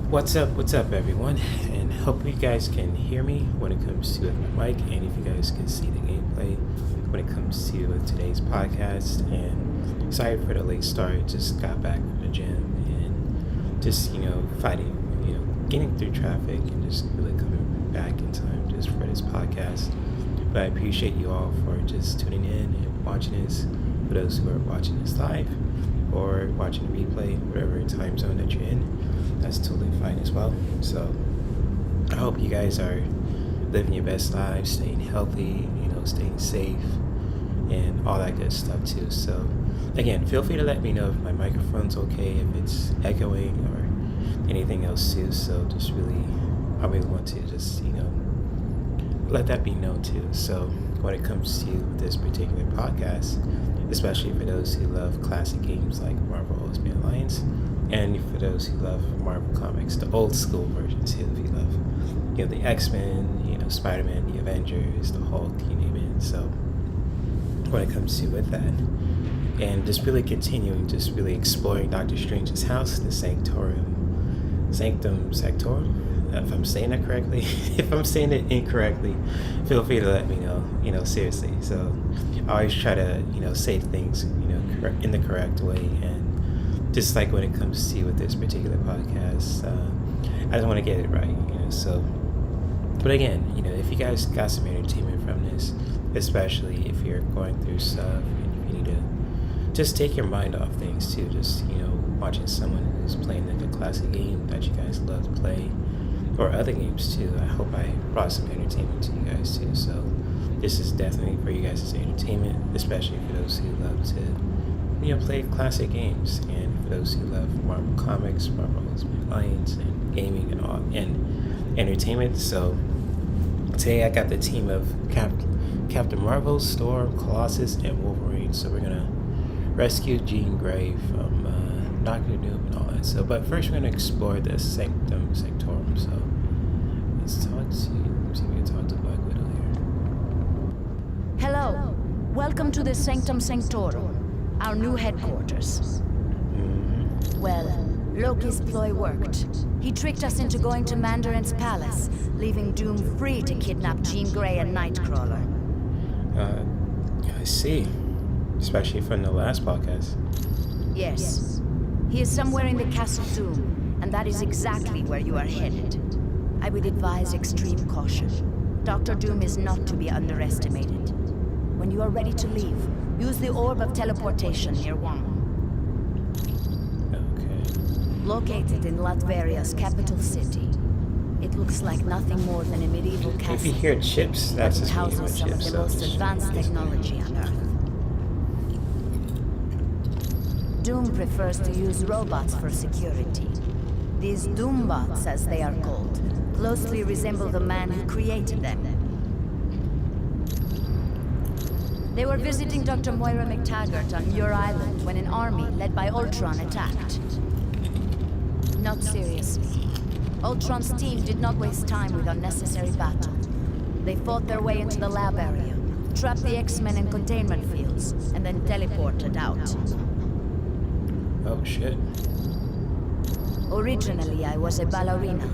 What's up, everyone? And hope you guys can hear me when it comes to my mic, and if you guys can see the gameplay when it comes to today's podcast. And sorry for the late start, just got back from the gym and just, fighting, getting through traffic and just really coming back in time just for this podcast. But I appreciate you all for just tuning in and watching this, for those who are watching this live or watching the replay, whatever time zone that you're in. That's totally fine as well. So I hope you guys are living your best lives, staying healthy, staying safe, and all that good stuff too. So again, feel free to let me know if my microphone's okay, if it's echoing or anything else too. So just really, I really want to just, let that be known too. So when it comes to this particular podcast, especially for those who love classic games like Marvel Ultimate Alliance, and for those who love Marvel Comics, the old school version too, if you love, the X-Men, Spider-Man, the Avengers, the Hulk, you name it. So when it comes to with that, and just really continuing, just really exploring Doctor Strange's house, the Sanctorum, Sanctorum, if I'm saying that correctly. If I'm saying it incorrectly, feel free to let me know, seriously. So I always try to, say things, in the correct way, and just like when it comes to with this particular podcast, I just want to get it right, so, but again, if you guys got some entertainment from this, especially if you're going through stuff and you need to just take your mind off things too, just, watching someone who's playing like a classic game that you guys love to play, or other games too, I hope I brought some entertainment to you guys too. So this is definitely for you guys as entertainment, especially for those who love to, play classic games, and for those who love Marvel Comics, Marvel Ultimate Alliance, and gaming and all, and entertainment. So today I got the team of Captain Marvel, Storm, Colossus, and Wolverine. So we're gonna rescue Jean Grey from Doctor Doom and all that. So, but first we're gonna explore the Sanctum, Sanctorum. So let's see if we can talk to Black Widow here. Hello, welcome to the Sanctum Sanctorum, our new headquarters. Well, Loki's ploy worked. He tricked us into going to Mandarin's palace, leaving Doom free to kidnap Jean Grey and Nightcrawler. I see. Especially from the last podcast. Yes. He is somewhere in the Castle Doom, and that is exactly where you are headed. I would advise extreme caution. Dr. Doom is not to be underestimated. When you are ready to leave, use the orb of teleportation near Wong. Okay. Located in Latveria's capital city, it looks like nothing more than a medieval castle. If you hear chips, that's but it just meaning houses with some of chips. the most advanced technology on Earth. Doom prefers to use robots for security. These Doombots, as they are called, closely resemble the man who created them. They were visiting Dr. Moira McTaggart on Muir Island when an army led by Ultron attacked. Not seriously. Ultron's team did not waste time with unnecessary battle. They fought their way into the lab area, trapped the X-Men in containment fields, and then teleported out. Oh shit. Originally, I was a ballerina,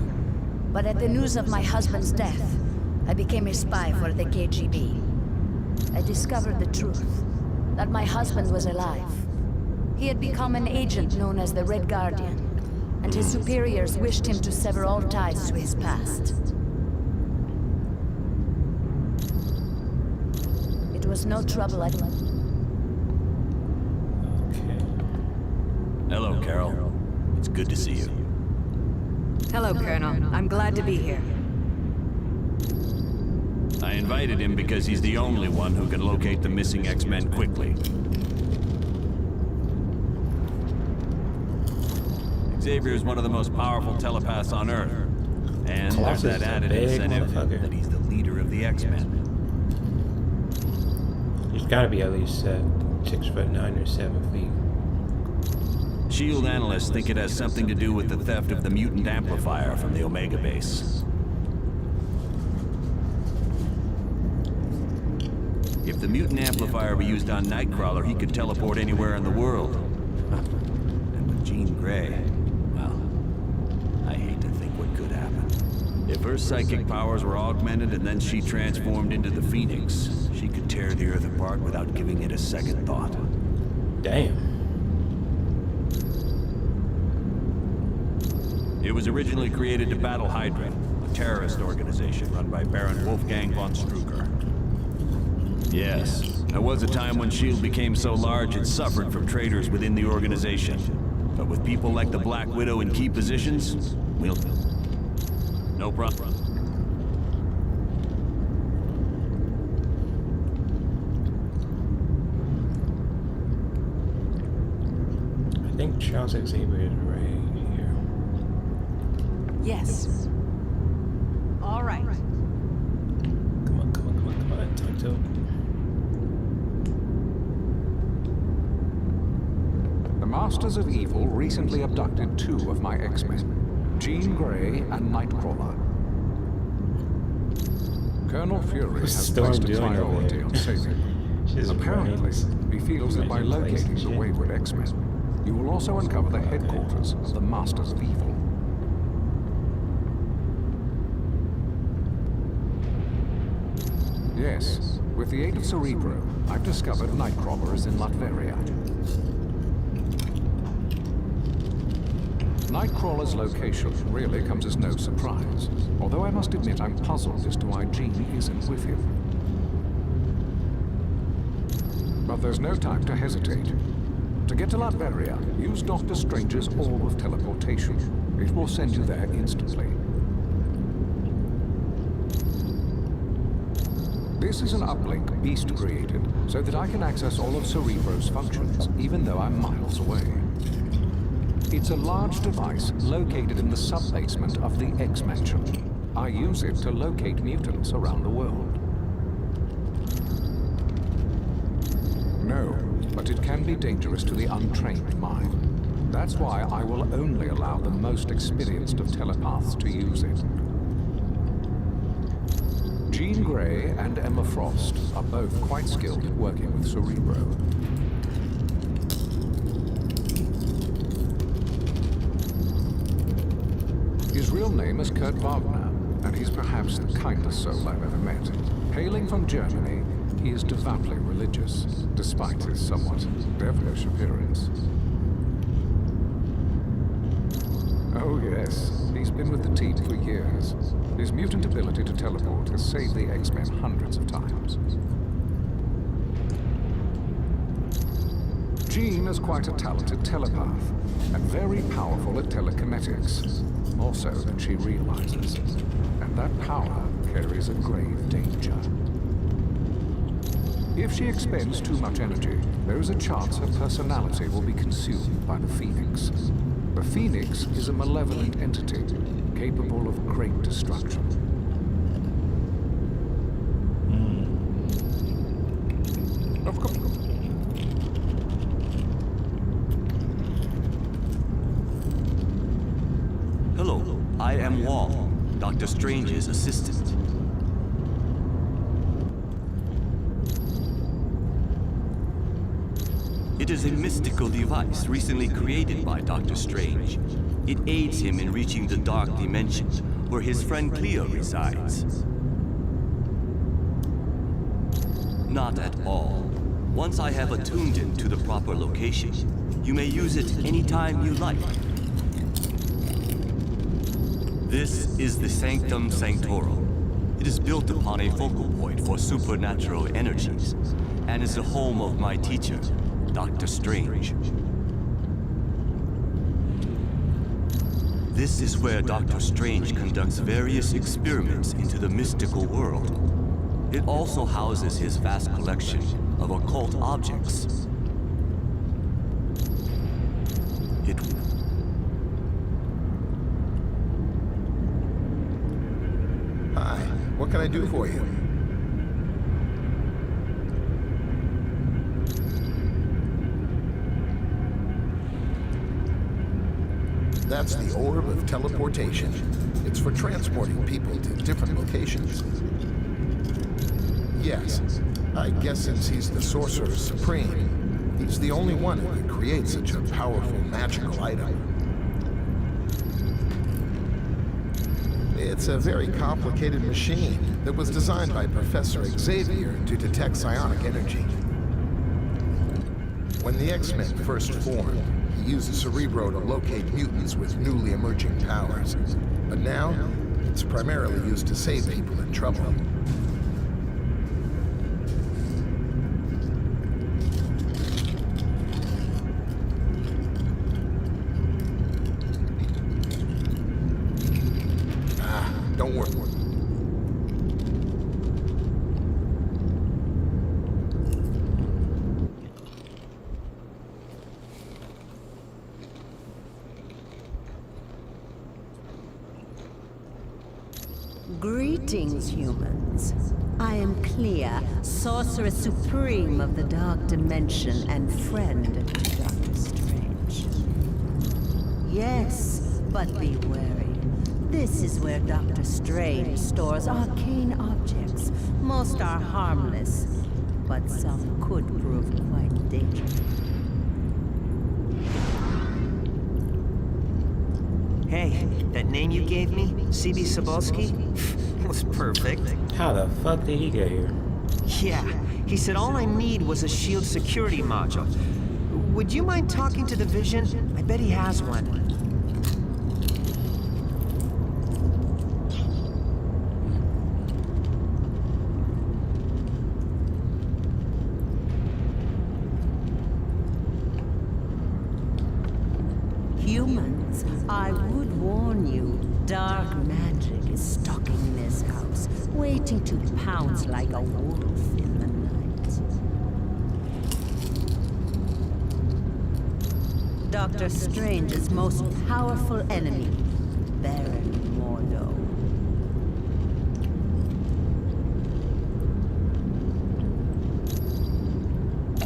but at the news of my husband's death, I became a spy for the KGB. I discovered the truth, that my husband was alive. He had become an agent known as the Red Guardian, and his superiors wished him to sever all ties to his past. It was no trouble at all. Hello, Carol. It's good to see you. Hello, Colonel. I'm glad to be here. I invited him because he's the only one who can locate the missing X-Men quickly. Xavier is one of the most powerful telepaths on Earth. And Colossus there's that added is a big incentive motherfucker. that he's the leader of the X-Men. He's gotta be at least 6'9" or 7 feet. SHIELD analysts think it has something to do with the theft of the mutant amplifier from the Omega base. If the mutant amplifier were used on Nightcrawler, he could teleport anywhere in the world. And with Jean Grey, well, I hate to If her psychic powers were augmented and then she transformed into the Phoenix, she could tear the Earth apart without giving it a second thought. Damn. It was originally created to battle Hydra, a terrorist organization run by Baron Wolfgang von Strucker. Yes, there was a time when S.H.I.E.L.D. became so large it suffered from traitors within the organization. But with people like the Black Widow in key positions, we'll... No problem. I think Charles Xavier is right here. Yes. All right. Come on, talk to him. The Masters of Evil recently abducted 2 of my X-Men, Jean Grey and Nightcrawler. Colonel Fury What's has Storm placed a doing over priority there? on saving them. She's Apparently, running. he feels that by Running place locating and the shit. wayward X-Men, you will also uncover the headquarters of the Masters of Evil. Yes, with the aid of Cerebro, I've discovered Nightcrawler is in Latveria. Nightcrawler's location really comes as no surprise, although I must admit I'm puzzled as to why Jean isn't with him. But there's no time to hesitate. To get to Latveria, use Dr. Strange's Orb of Teleportation. It will send you there instantly. This is an uplink Beast created so that I can access all of Cerebro's functions, even though I'm miles away. It's a large device located in the sub-basement of the X-Mansion. I use it to locate mutants around the world. No, but it can be dangerous to the untrained mind. That's why I will only allow the most experienced of telepaths to use it. Jean Grey and Emma Frost are both quite skilled at working with Cerebro. His real name is Kurt Wagner, and he's perhaps the kindest soul I've ever met. Hailing from Germany, he is devoutly religious, despite his somewhat devilish appearance. Oh yes, he's been with the team for years. His mutant ability to teleport has saved the X-Men hundreds of times. Jean is quite a talented telepath, and very powerful at telekinetics, more so than she realizes. And that power carries a grave danger. If she expends too much energy, there is a chance her personality will be consumed by the Phoenix. The Phoenix is a malevolent entity, capable of great destruction. Of course. Hello, I am Wall, Dr. Strange's assistant. It is a mystical device recently created by Dr. Strange. It aids him in reaching the dark dimension, where his friend Cleo resides. Not at all. Once I have attuned it to the proper location, you may use it anytime you like. This is the Sanctum Sanctorum. It is built upon a focal point for supernatural energies, and is the home of my teacher, Dr. Strange. This is where Dr. Strange conducts various experiments into the mystical world. It also houses his vast collection of occult objects. Hi, what can I do for you? That's the Orb of Teleportation. It's for transporting people to different locations. Yes, I guess since he's the Sorcerer Supreme, he's the only one who could create such a powerful magical item. It's a very complicated machine that was designed by Professor Xavier to detect psionic energy. When the X-Men first formed, he used Cerebro to locate mutants with newly emerging powers. But now, it's primarily used to save people in trouble. Don't worry. Greetings, humans. I am Clea, Sorceress Supreme of the Dark Dimension and friend to Doctor Strange. Yes, but be wary. This is where Doctor Strange stores arcane objects. Most are harmless, but some could prove quite dangerous. Hey, that name you gave me, C.B. Sobolski, was perfect. How the fuck did he get here? Yeah, he said all I need was a shield security module. Would you mind talking to the Vision? I bet he has one. Humans, I would warn you, dark magic is stalking this house, waiting to pounce like a wolf in the night. Doctor Strange's most powerful enemy, Baron Mordo.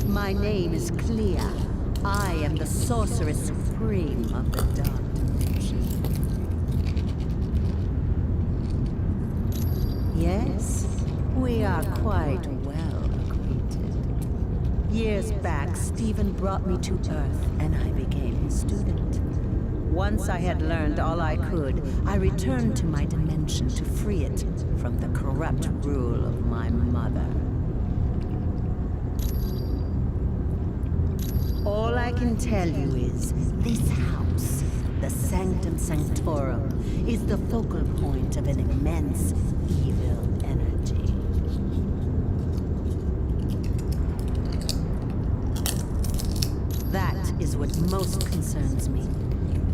My name is Clea. I am the Sorceress Supreme of the Dark Dimension. Yes, we are quite well acquainted. Years back, Stephen brought me to Earth, and I became his student. Once I had learned all I could, I returned to my dimension to free it from the corrupt rule of my mother. All I can tell you is, this house, the Sanctum Sanctorum, is the focal point of an immense evil energy. That is what most concerns me.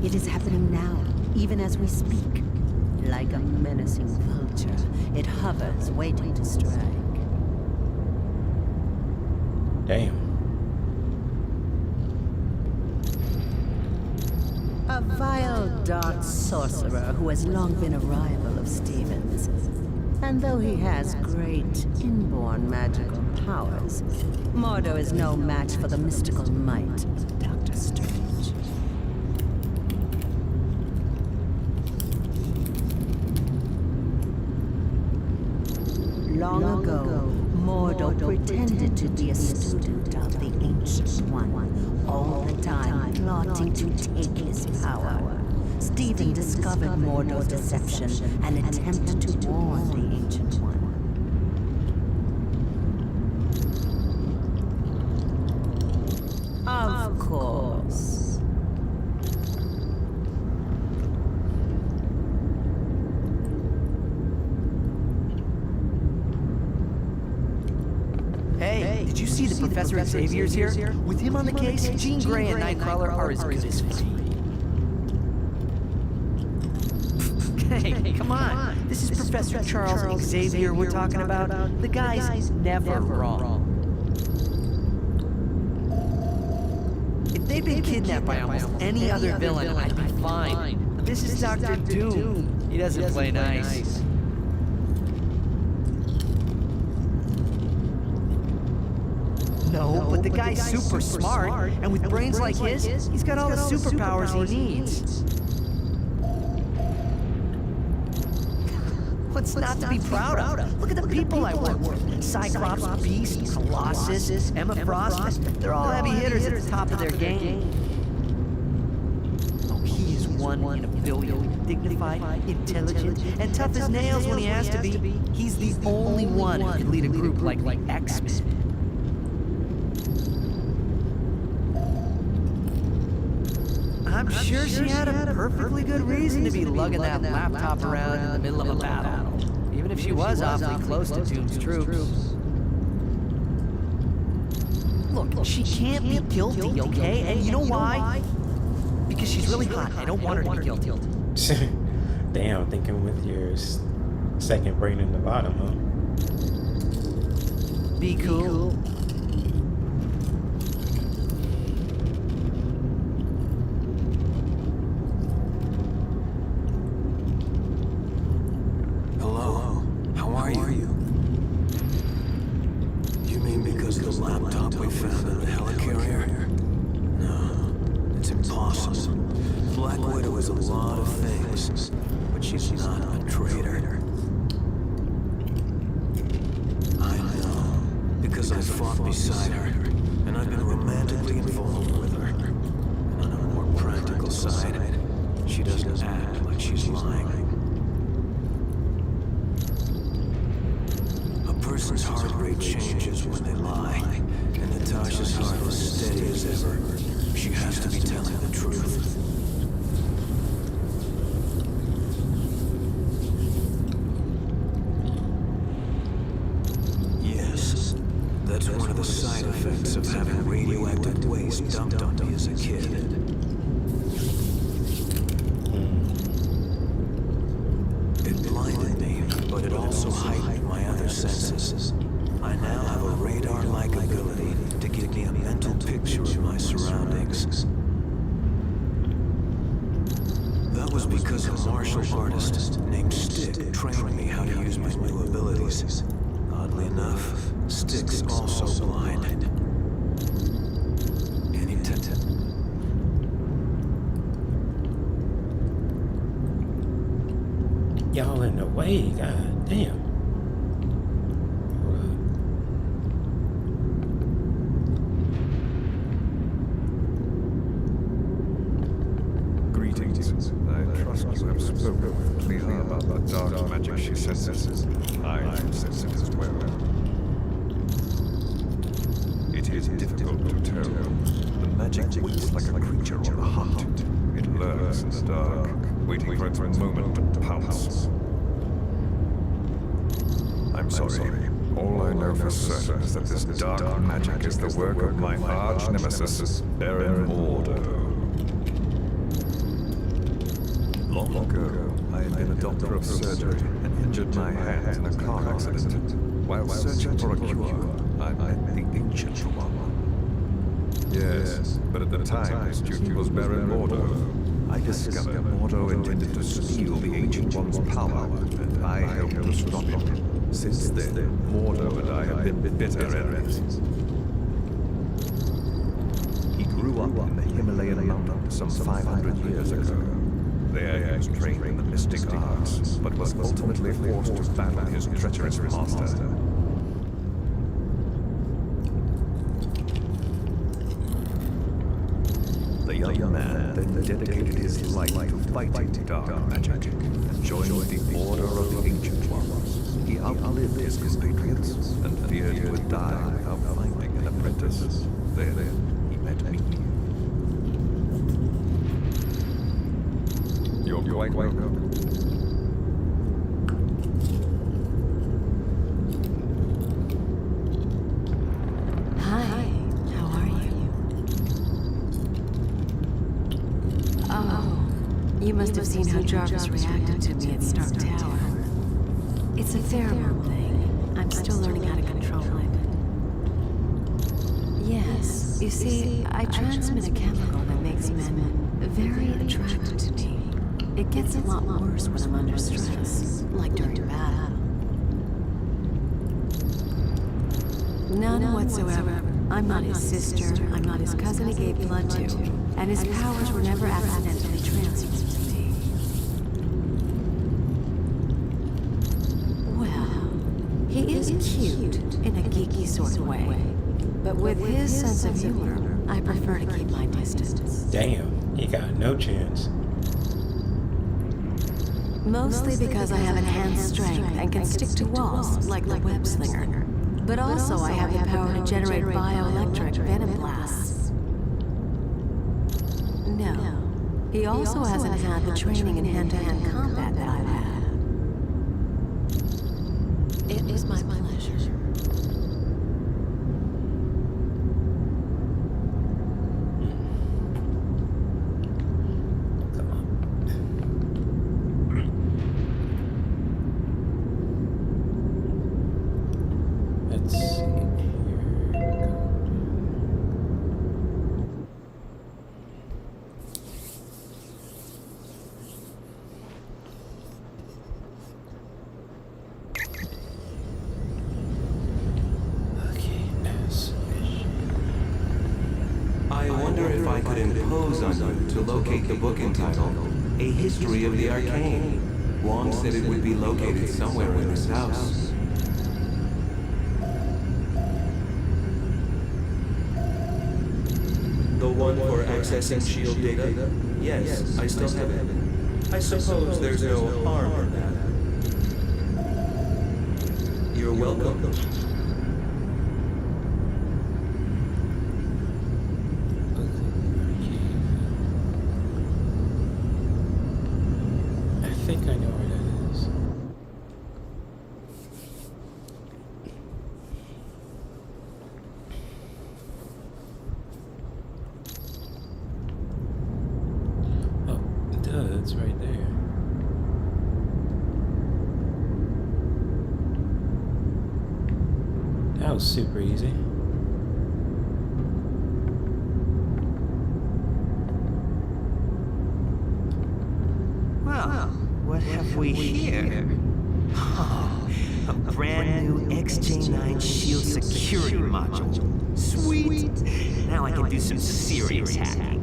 It is happening now, even as we speak. Like a menacing vulture, it hovers, waiting to strike. Damn. A vile, dark sorcerer who has long been a rival of Stephen's. And though he has great inborn magical powers, Mordo is no match for the mystical might of Doctor Strange. Long ago, Mordo pretended to be a student of the Ancient One, all the time plotting to take his power. Stephen discovered Mordo's deception and attempted to warn the Ancient One. Of course. Hey, did you see the Professor Xavier's here? With him on the case, Jean Grey and Nightcrawler are as good as free. Hey, come on. This is Professor Charles Xavier we're talking about. The guy's never wrong. If they'd been kidnapped by almost any other villain, I'd be fine. But this is Dr. Doom. He doesn't play nice. No, but the guy's super smart, and with brains like his, he's got all the superpowers he needs. What's not to be proud of? Look at the people I work with. Cyclops, Beast, Colossus, Emma Frost. They're all heavy hitters at the top of their game. Oh, he is one in a billion. Dignified, intelligent, and tough as nails when he has to be. He's the only one who can lead a group like the X-Men. I'm sure she had a perfectly good reason to be lugging that laptop around in the middle of a battle, even if she was awfully close to Doom's troops. Look, she can't be guilty, okay? And you know why? Because she's really hot. I don't want her to be guilty. Damn, thinking with your second brain in the bottom, huh? Be cool. Hello. How are you? You mean because of the laptop we found in the helicarrier? No, it's impossible. Black Widow is a lot of things, but she's not a traitor. I know, because I fought beside her, and I've been romantically involved with her. And on a more practical side, she doesn't act like she's lying. A person's heart rate changes when they lie, and Natasha's heart is steady as ever. She has to be telling the truth. Yes, that's one of the side effects of having radioactive waste dumped on me as a kid. It blinded me, but it also heightened my other senses. I now have a radar-like ability to give me a mental picture of my surroundings. That was because a martial artist named Stick trained me how to use my new abilities. Oddly enough, Stick's also blind. Y'all in the way, god damn. Hold up. Greetings. I trust you have spoken with Clea about the dark magic she senses. I sense it as well. It is difficult to tell. The magic waits like a creature on the hunt. It lurks in the dark, waiting for its moment to pounce. I'm sorry. All I know for certain is that this dark magic is the work of my arch nemesis, Baron Mordo. Long ago, I had been a doctor of surgery and injured my hand in a car accident. While searching for a cure, I met the Ancient One. Yes, but at the time, his student was Baron Mordo. I discovered Mordo intended to steal the Ancient One's power, and I helped to stop him. Since then, Mordo and I have been bitter enemies. He grew up in the Himalayan mountains some 500 years ago. There he was trained in the mystic arts, but was ultimately forced to battle his treacherous master. The young man then dedicated his life to fighting dark magic and joined the Order of the Ancient Ones. He outlived his compatriots and feared he would die without finding an apprentice. Then he met me. You're quite welcome. Hi, how are you? Oh, you must have seen how Jarvis reacted to me at Stark Tower. It's a pheromone thing. I'm still learning how to control it. Yes, you see, I transmit a chemical that makes men very attracted to me. It gets a lot worse when I'm under stress, like during battle. None whatsoever. I'm not his sister, I'm not his cousin he gave blood to, and his powers were never accidentally transferred to me. Well, he is cute in a geeky sort of way, but with his sense of humor, I prefer to keep my distance. Damn, he got no chance. Mostly because I have enhanced strength and can stick to walls like the web slinger. But also I have the power to generate bioelectric venom blasts. No. He also hasn't had the training in hand-to-hand combat that I've had. It is my pleasure. Come on. Let's see here. I wonder if I could impose on you to locate the book entitled A History of the Arcane. Wong said it would be located somewhere in this house. The one for accessing shield data? Yes, I still have it. I suppose there's no harm in that. You're welcome. I think I know where that is. Oh, duh, it's right there. That was super easy. Well, what have we here? Oh, a brand new XJ9 Shield security module. Sweet! Now I can do some serious hacking.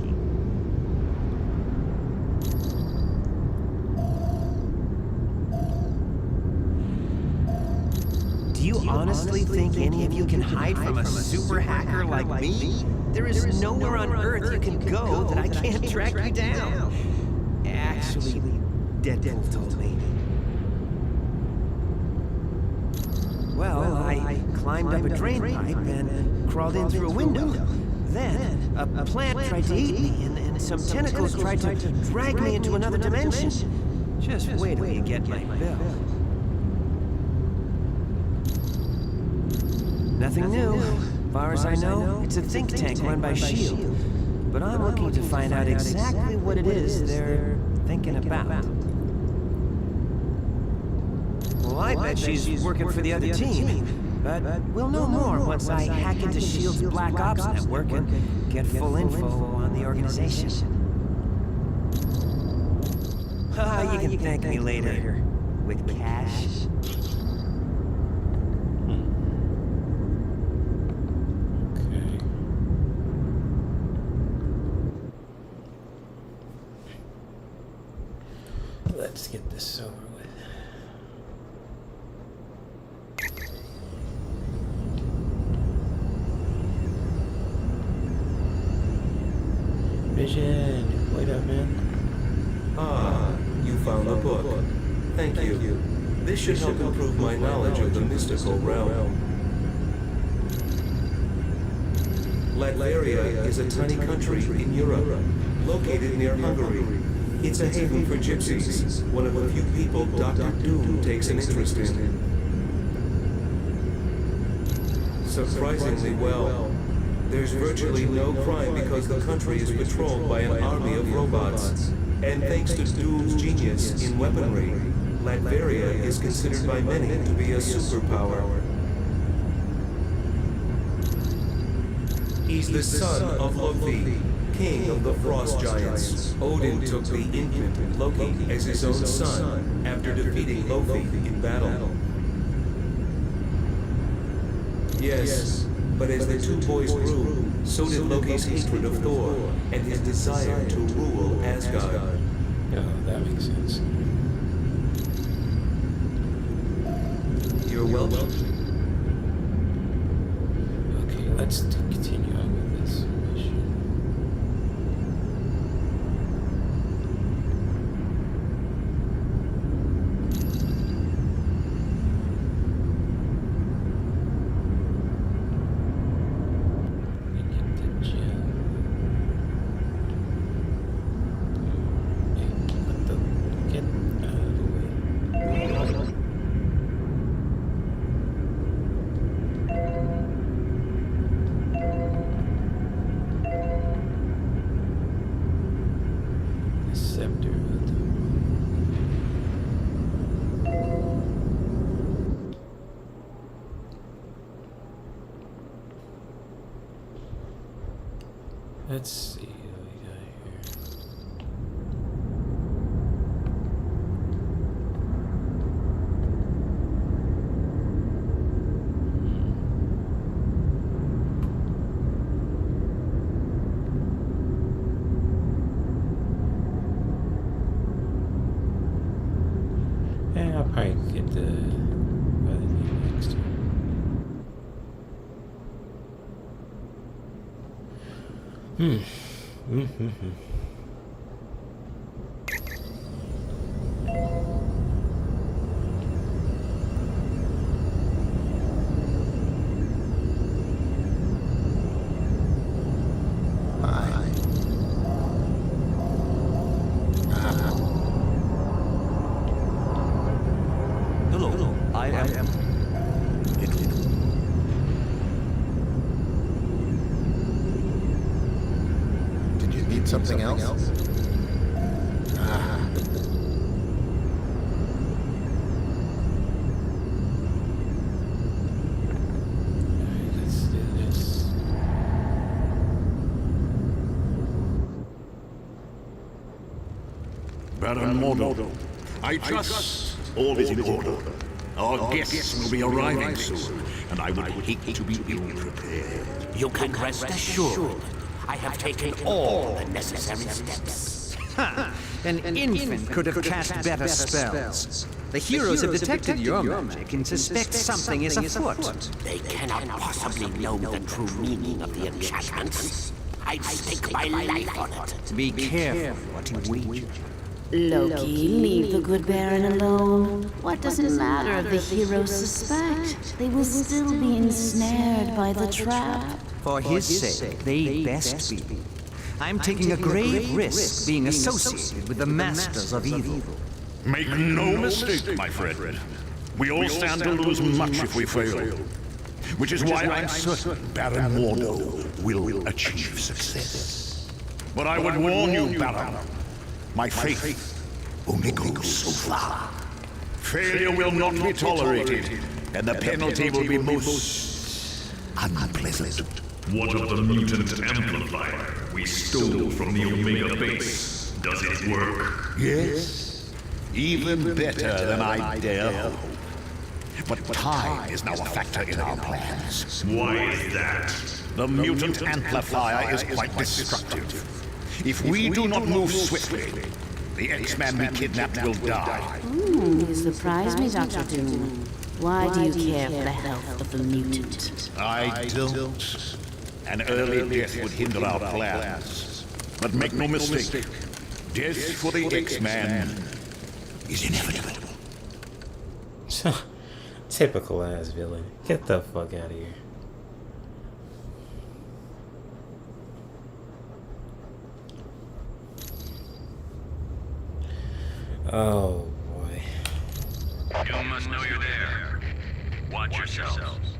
Do you honestly think any of you can hide from a super hacker like me? There is nowhere on Earth you can go that I can't track you down. Actually, Deadpool told me. Well, I climbed up a drain pipe and crawled in through a window. Then, a plant tried to eat me, and some tentacles tried to drag me into another dimension. Just wait till you get my bill. Nothing new. Far as I know, it's a think tank run by S.H.I.E.L.D. But I'm looking to find out exactly what it is they're thinking about. Well, I bet she's working for the other team. But we'll know more once I hack into S.H.I.E.L.D.'s Black Ops network and get full info on the organization. You can thank me later. With cash. Let's get this over with. Vision, wait up, man. Ah, you found the book. Thank you. This should help improve my knowledge of the mystical realm. Latveria is a tiny country in Europe, located near Hungary. It's a haven for gypsies, one of the few people Dr. Doom takes an interest in. Surprisingly well. There's virtually no crime because the country is patrolled by an army of robots. And thanks to Doom's genius in weaponry, Latveria is considered by many to be a superpower. He's the son of Loki, king of the frost giants. Odin took the infant Loki as his own son after defeating Loki in battle. Yes, but as the two boys grew, so did Loki's hatred of Thor and his desire to rule Asgard. Oh, that makes sense. You're welcome. Okay, let's continue on with this mission. scepter. Let's see what we got here. Yeah, I'll probably get the other thing next. Hello, I am... Did you need something else? Let's do this. Baron Mordo, I trust all is in order. Our guests will be arriving soon, and I would hate to be ill-prepared. You can rest assured. I have taken all the necessary steps. Ha! An infant could have cast better spells. The heroes have detected your magic and suspect something is afoot. They cannot possibly know the true meaning of the enchantments. I'd stake my life on it. Be careful what you wager. Loki, leave the good Baron alone. What does it matter if the heroes suspect? They will still be ensnared by the trap. For his sake, they best be. I'm taking a grave risk being associated with the masters of evil. Make no mistake, my friend. We all stand to lose much if we fail. Which is why I'm certain Baron Mordo will achieve success. But I would warn you, Baron. My faith only goes so far. Failure will not be tolerated, and the penalty will be most unpleasant. What of the mutant amplifier we stole from the Omega base? Does it work? Yes, even better than I dare hope. But time is now a factor in our plans. Why is that? The mutant amplifier is quite destructive. If we do not move swiftly, the X-Man we kidnapped will die. You surprise me, Dr. Doom. Why do you care for the health of the mutant? I don't. An early death would hinder our plans. But make no mistake, death for the X-Man is inevitable. Typical ass villain. Get the fuck out of here. Oh boy. You must know you're there. Watch yourselves.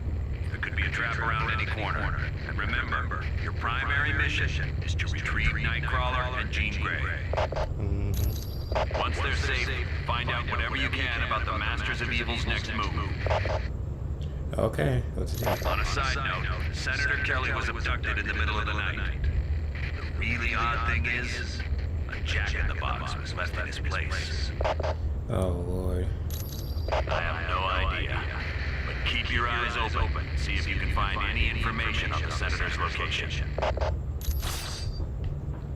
There could be a trap around any corner. And remember, your primary mission is to retrieve Nightcrawler and Jean Grey. Once they're safe, find out whatever you can about the Masters of Evil's next move. Okay, let's do it. On a side note, Senator Kelly was abducted in the middle of the night. The really odd thing is, a jack-in-the-box was left at his place. Oh lord. I have no idea. But keep your eyes open. See if you can find any information on the Senator's location.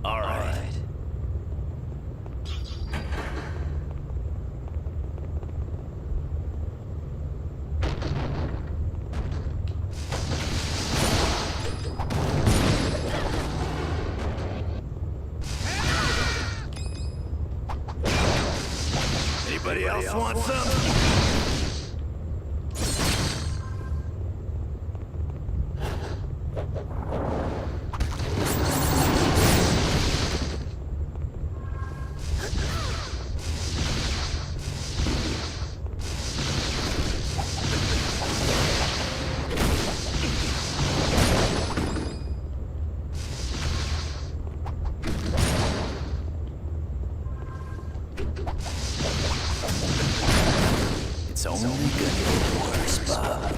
All right. Anybody else want some? It's only gonna get worse, bub.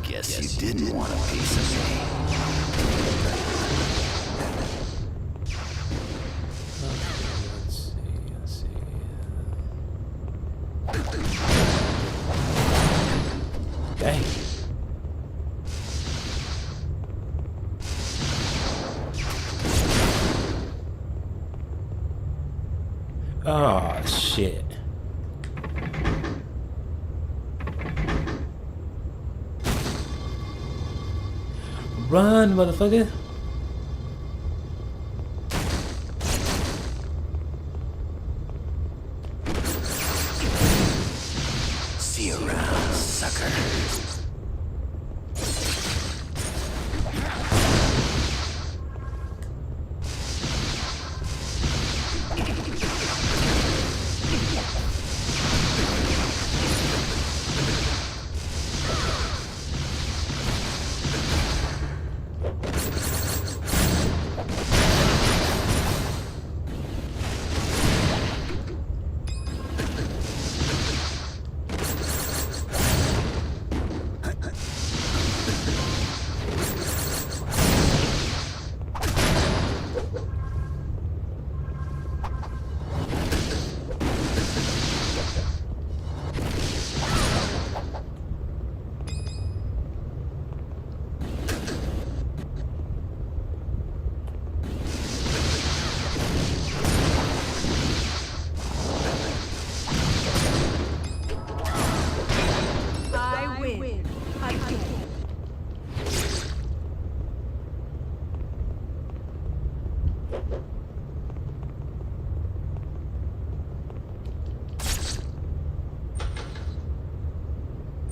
Guess you didn't want a piece of me. Let's see. Dang. Oh, shit. Run, motherfucker. See you around, sucker.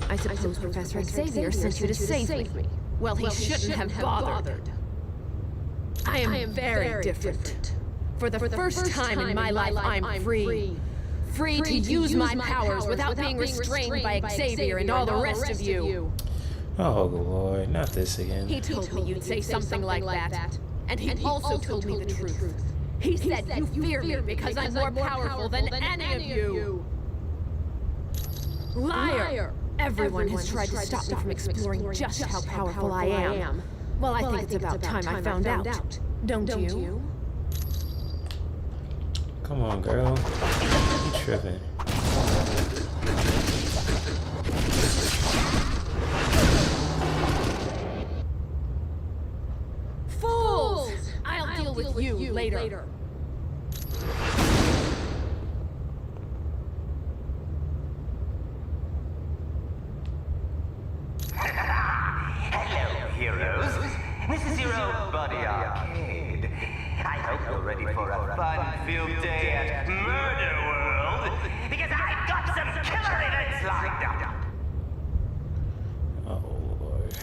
I suppose Professor Xavier sent you to save me. Well, he shouldn't have bothered. I am very different. For the first time in my life, I'm free. Free to use my powers without being restrained by Xavier and all the rest of you. Oh, Lord, not this again. He told me you'd say something like that. And he also told me the truth. He said you fear me because I'm more powerful than any of you. Liar! Everyone has tried to stop me from exploring just how powerful I am. Well, I think it's about time I found out. Don't you? Come on, girl. You tripping. Fools! I'll deal with you later. Hello, heroes. This is your old buddy Arcade. I hope you're ready for a fun-filled day at Murder World, because I've got some killer events lined up. Oh, Lord.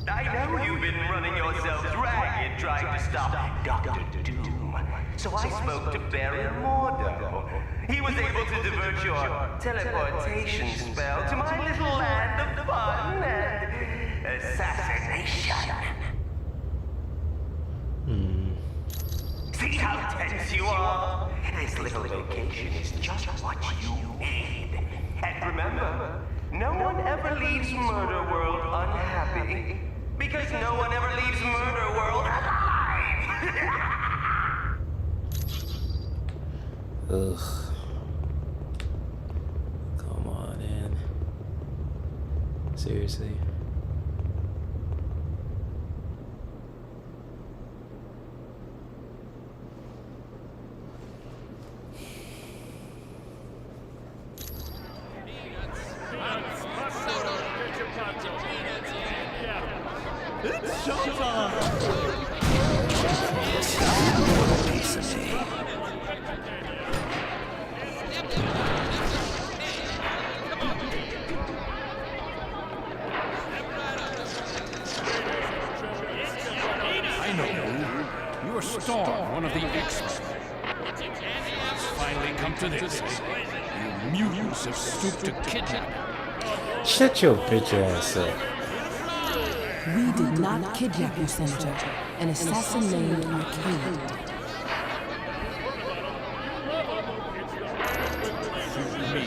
I know you've been running yourselves ragged trying to stop Dr. Doom, so I spoke to Baron Mordo. He was able to divert your teleportation spell to my little land of fun and assassination. See how tense you are? This little vacation is just what you need. And remember, no one ever leaves Murder World unhappy. Because no one ever leaves Murder World alive! Ugh. Come on in. Seriously. It's showtime! Piece of me. I know you. You are Storm, one of the X-Men. It's finally come to this. You mutants have stooped to kidnap. Shut your bitch ass up. We did not kidnap you, Senator. An assassin named Arcade. Me.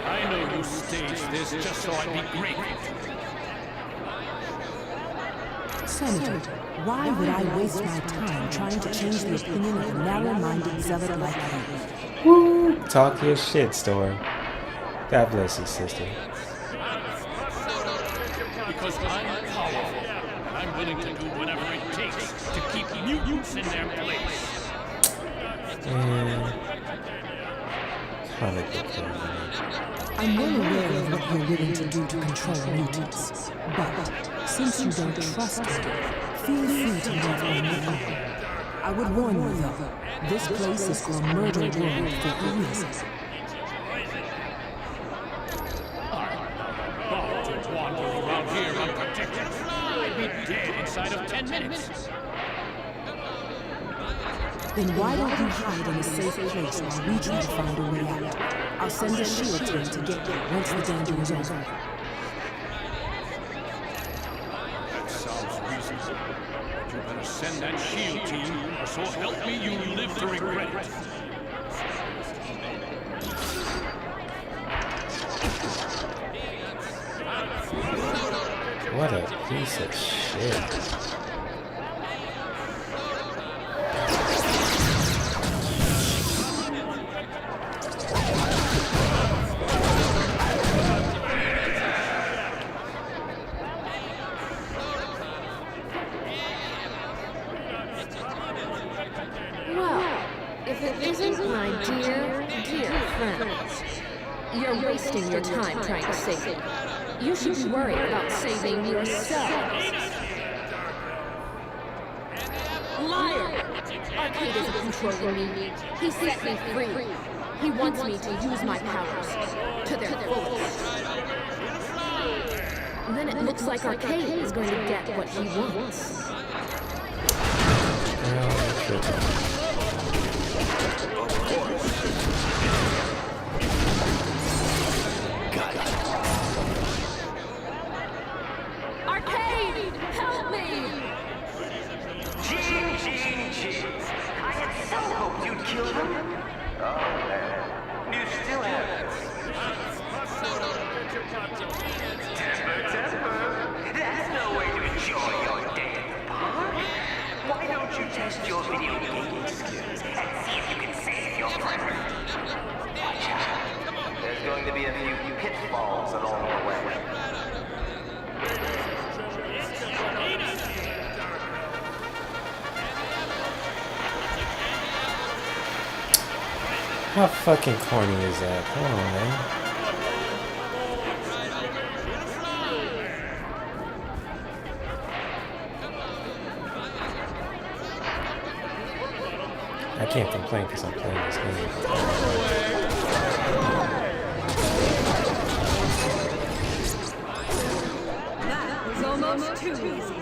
I know you staged this just so I'd be grateful. Senator, why would I waste my time trying to change the opinion of a narrow-minded zealot like you? Woo! Talk your shit, Storm. God bless you, sister. Because I'm powerful. I'm willing to do whatever it takes to keep mutants in their place. And comic book thing. I'm well aware of what you're willing to do to control mutants. But since you don't trust me, feel free to leave on your own. I would warn you, though, this place is called Murder World for a reason. Wander around here unprotected. I'd be dead inside of 10 minutes. Then why don't you hide in a safe place while we try to find a way out? I'll send a shield team to get you once the danger is over. That sounds reasonable. But you better send that shield team, or so help me you live to regret it. What a piece of shit. Well, if it isn't my dear, dear friends, you're wasting your time trying to save me. You should be worried about saving yourselves. Liar! Arcade isn't controlling me. He set me free. He wants me to use my powers to their fullest. And then it looks like Arcade is going to get what he wants. Arcade! Help me! Gene! I had so hoped you'd kill him. Oh, man. You still haven't. Temper. That's no way to enjoy your day at the bar. Why don't you test your video gaming skills and see if you can save your friend? Watch out. There's going to be a few pitfalls along the way. How fucking corny is that? Come on, man. I can't complain because I'm playing this game. That was almost too easy.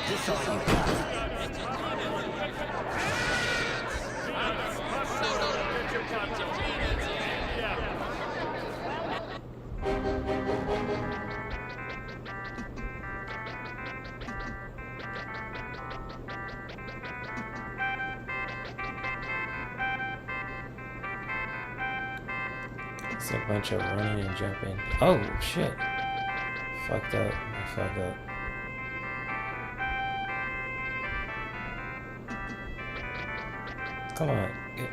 This all you got. Just a bunch of running and jumping. Oh shit. Fucked up. I fucked up. Come on. Get...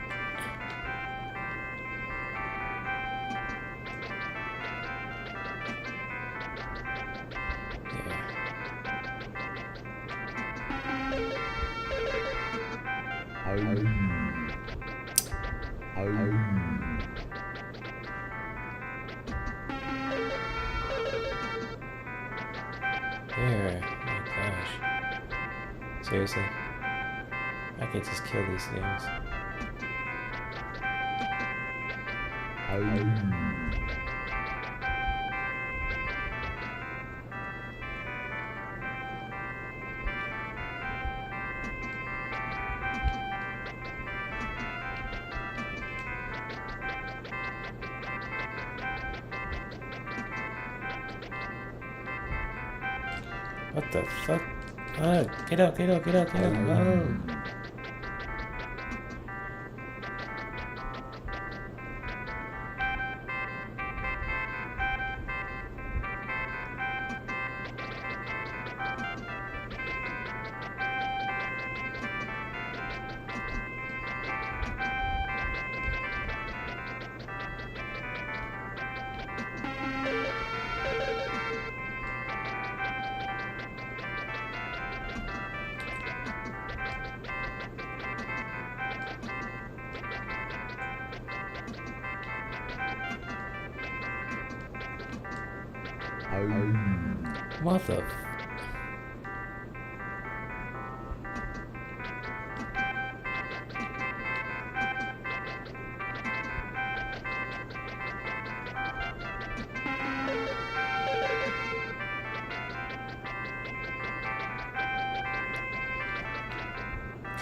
There. Oh my gosh. Seriously? I can just kill these things. What the fuck? Ah, get up, get up, get up, get up. Oh. What the?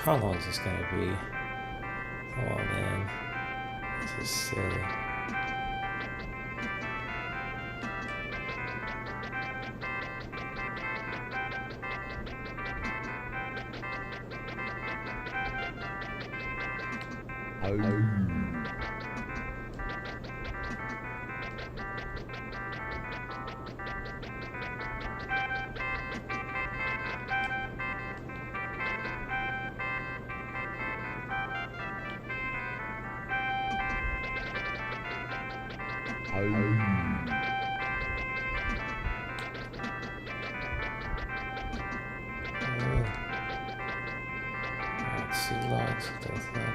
How long is this gonna be? Come on, man. This is silly. Let's see logs. That's that.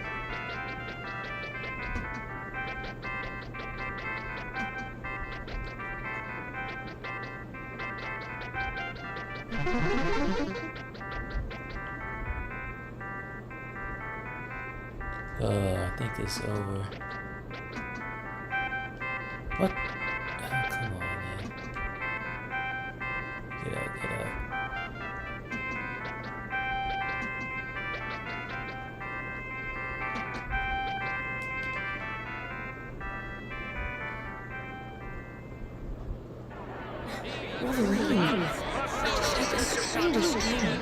I think it's over. What? Oh, come on, man. Get up, get up. Wolverine, just had the strangest dream.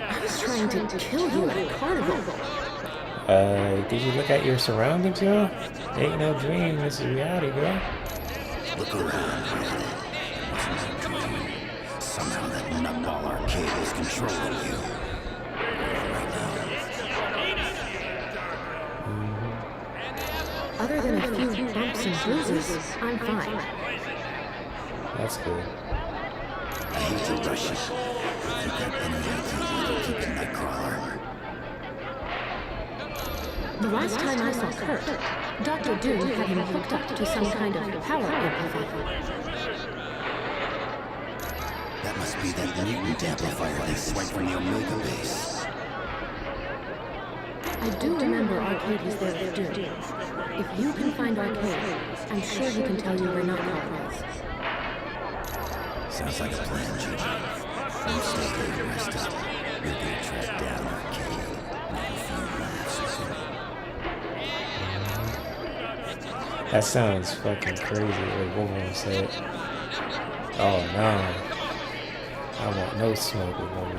I was trying to kill you at a carnival. Did you look at your surroundings, girl? Ain't no dream, this is reality, girl. Look around, man. It wasn't a dream. Somehow that nutball arcade is controlling you. Right now. Other than a few bumps and bruises, I'm fine. That's good. I hate to rush you. If you got any idea where to keep the Nightcrawler? The last time I saw Kurt, Dr. Doom had him hooked up to some kind of power amplifier. That must be that mutant amplifier they swiped from the Omega base. I do remember Arcade was there with Doom. If you can find Arcade, I'm sure he can tell you where Nightcrawler is. Sounds like a plan, Gigi. You stay here and rest up. You'll get tracked down Arcade. Have a few laughs with him. That sounds fucking crazy, like Wolverine said. Oh no. I want no smoke with Wolverine.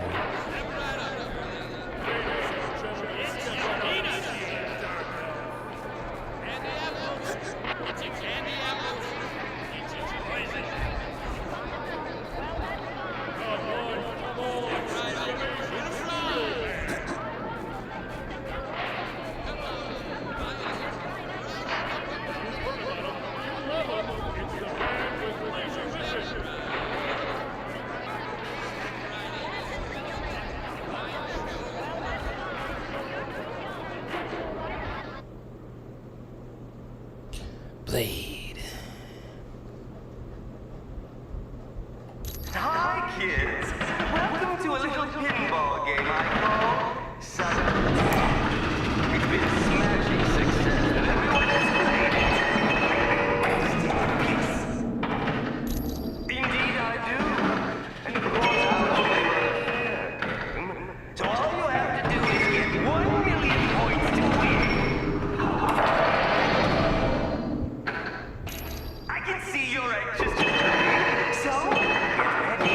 can see you're anxious to play. So, get ready,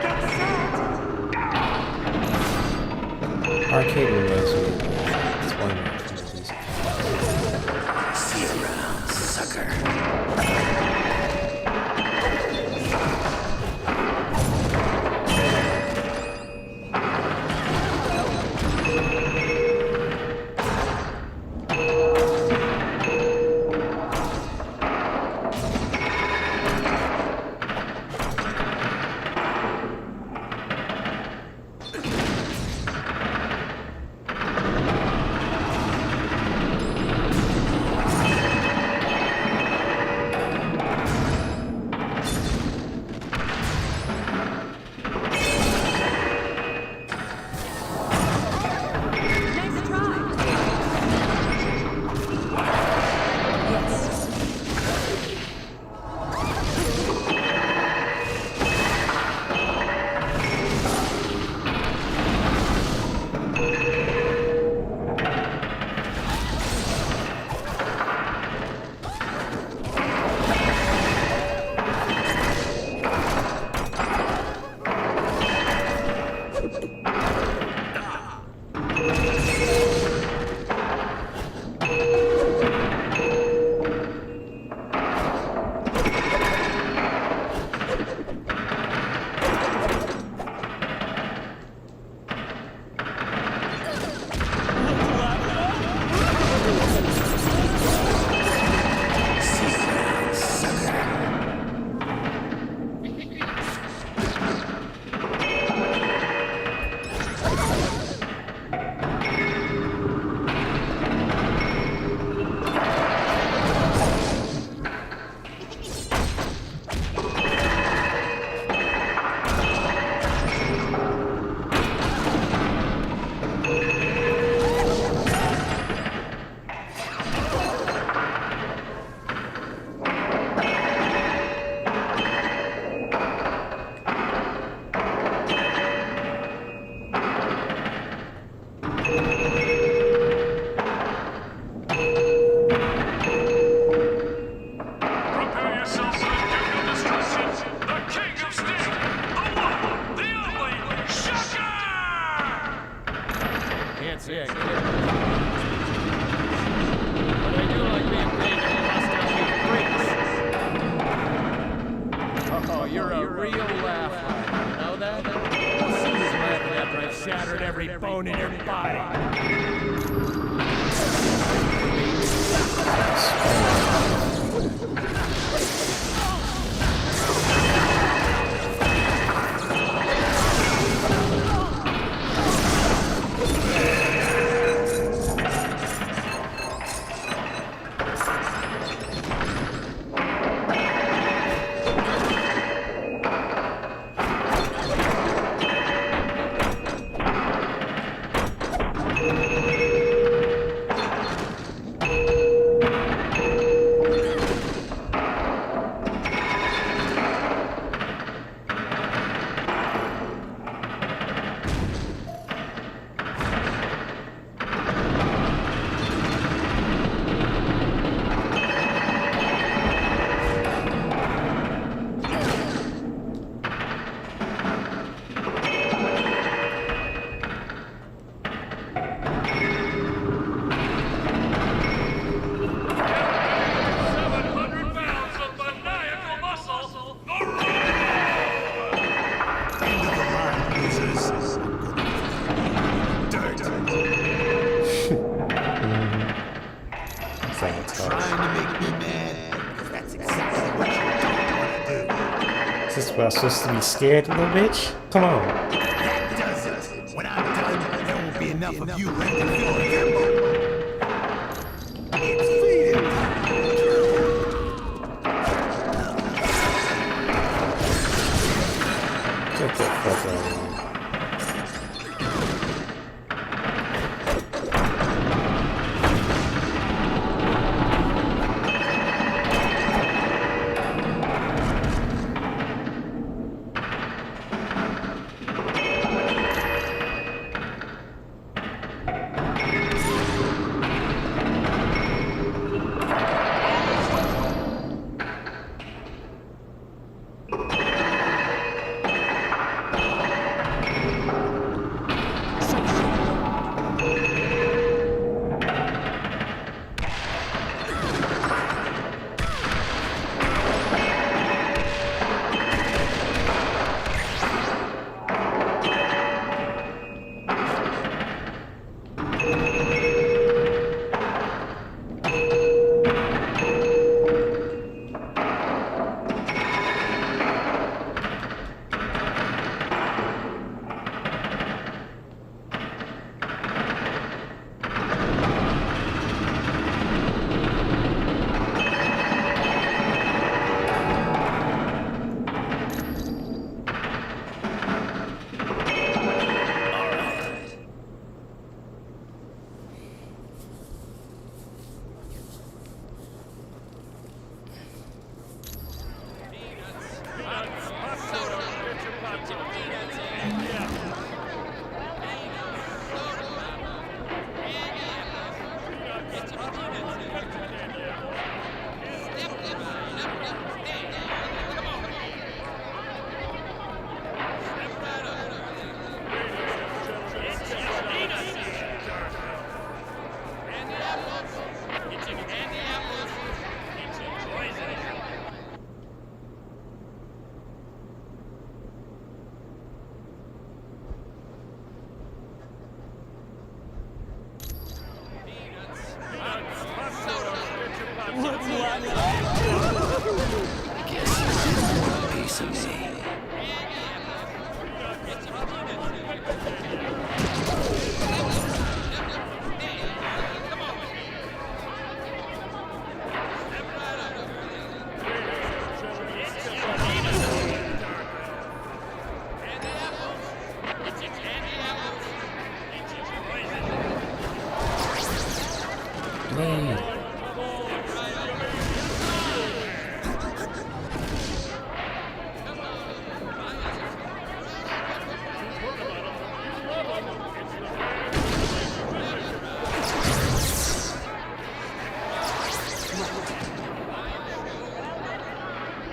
get set. Arcade reminds me of Spider-Man movies. See you around, sucker. Am I supposed to be scared, little bitch? Come on. That does it. When I'm done, there won't be enough of you left to fill a temple. It's feeding Get the fuck out of here.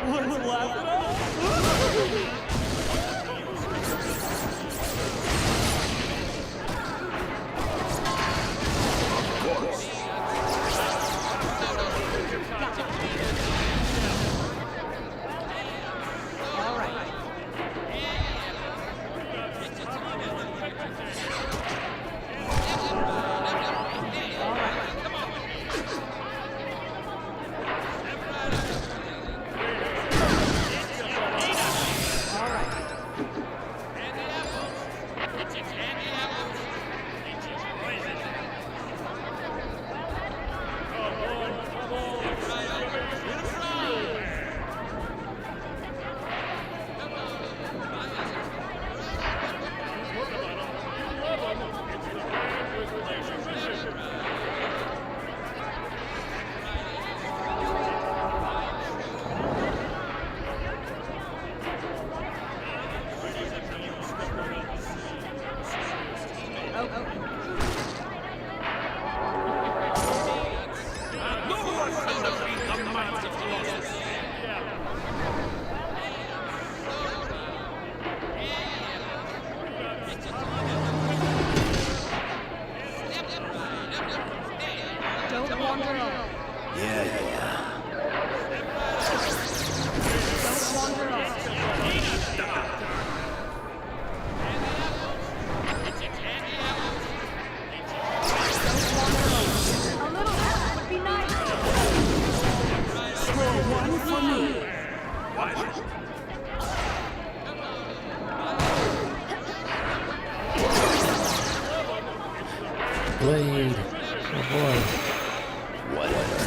Let's laugh it up! Blade. Oh boy. Whatever.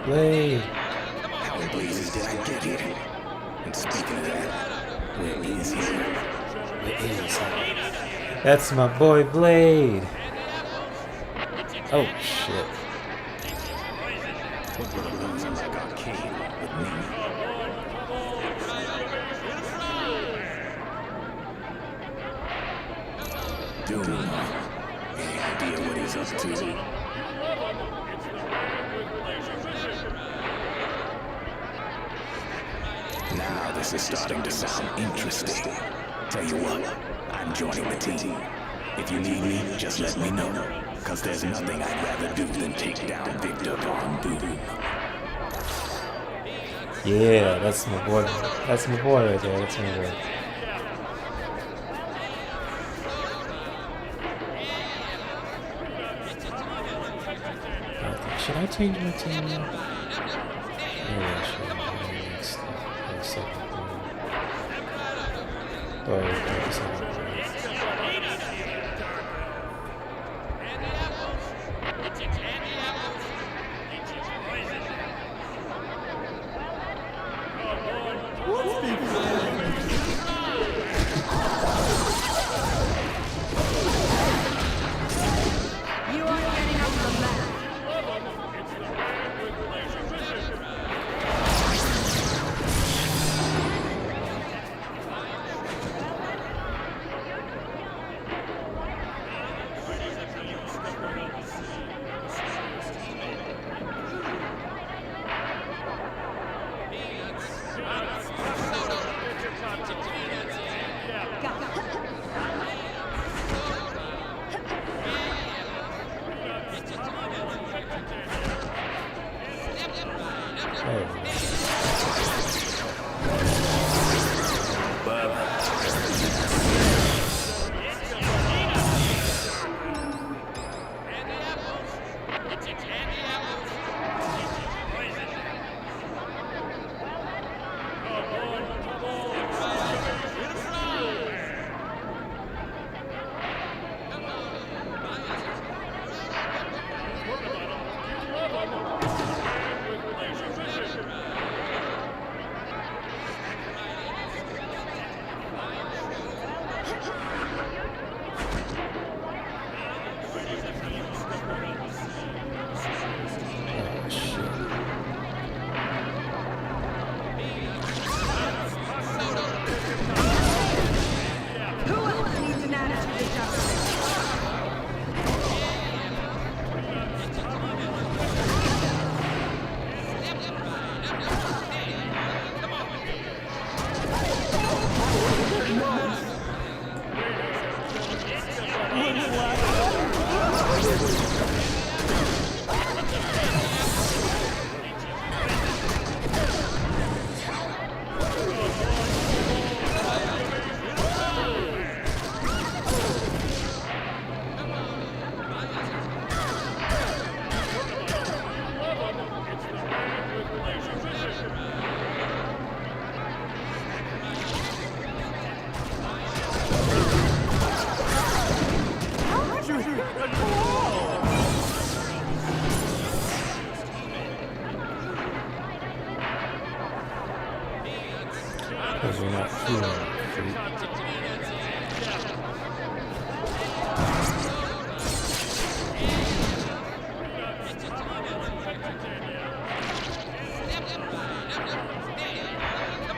Blade. How in blazes did I get here? And speaking of that, where is he? Where is he? That's my boy Blade. Oh shit. What would a loser like our king with me? Doom. Any idea what he's up to? Now this is starting to sound interesting. Tell you what, I'm joining the team. If you need me, just let me know. Cause there's nothing I'd rather do than take down Victor Von Doom. Yeah, that's my boy. That's my boy right there. That's my boy. Should I change my team now? Maybe I should.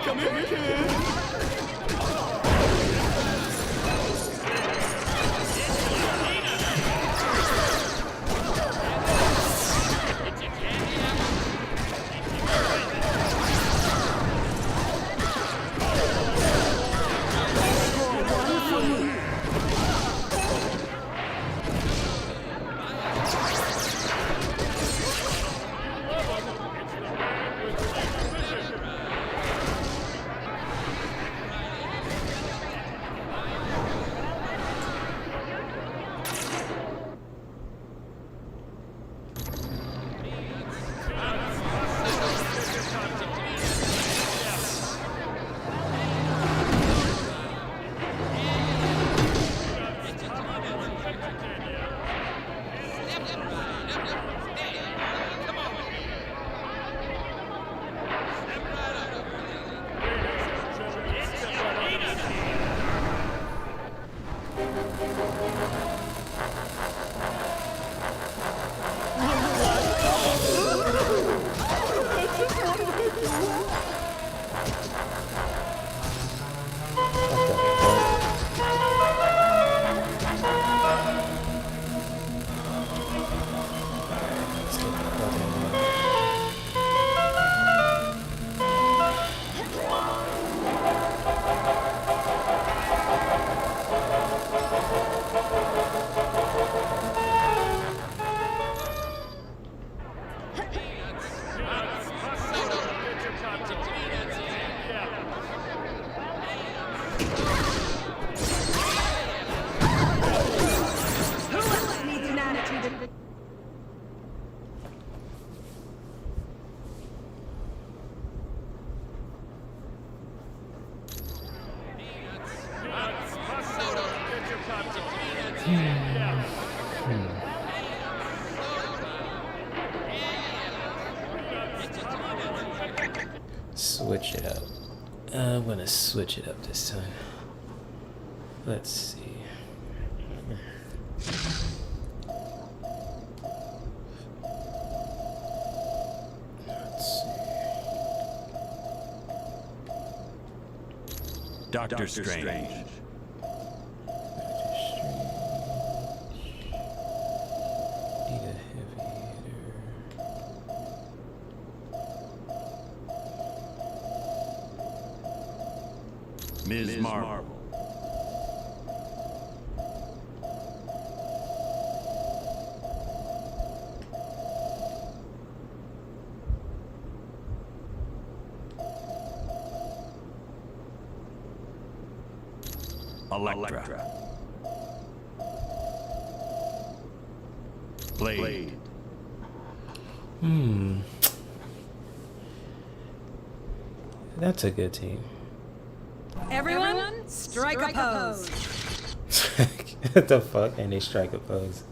Come here, kid! Switch it up. I'm gonna switch it up this time. Let's see. Doctor Strange. Ms. Marvel. Elektra. Blade. That's a good team. Everyone, strike a pose. What the fuck? And they strike a pose.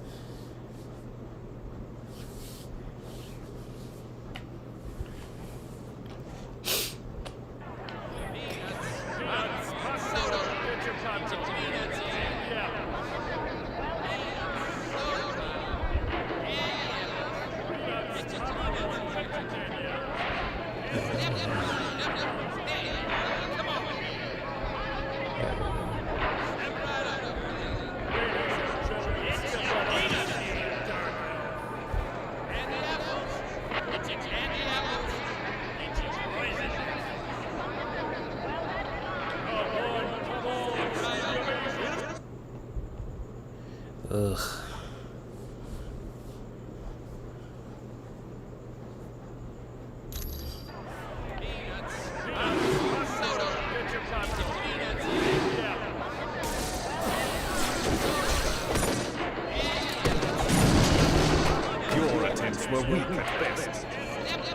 Ugh. Your attempts were weak at best. Ugh.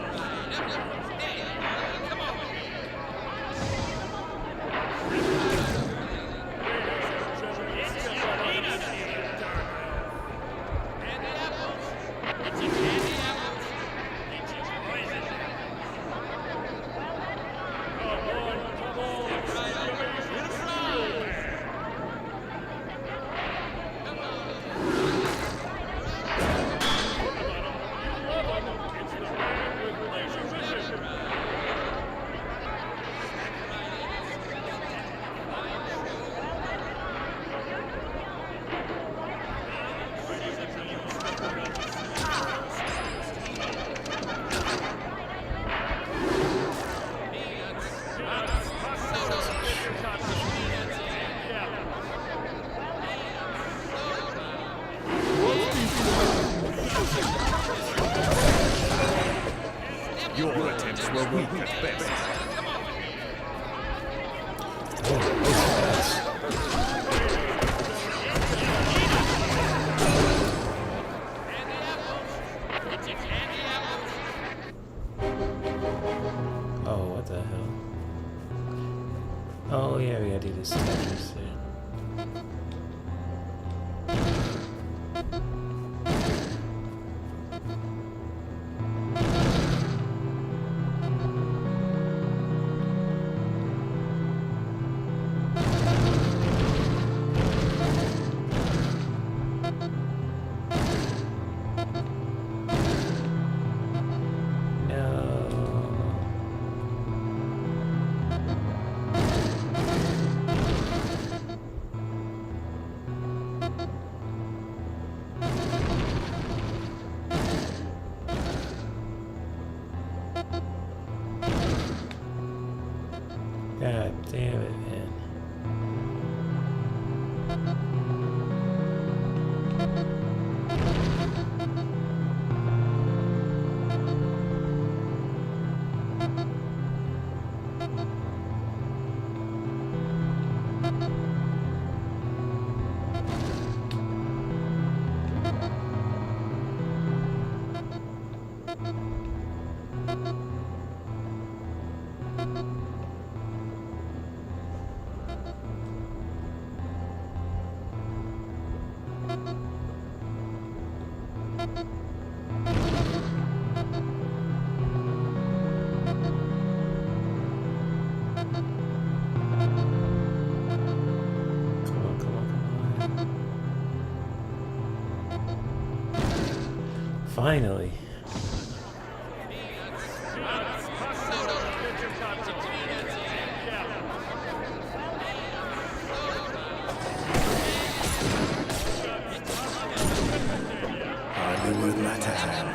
units were weak at best. Oh, what the hell? Oh yeah, we gotta do this. God damn it, man. Finally. Hardly worth my time.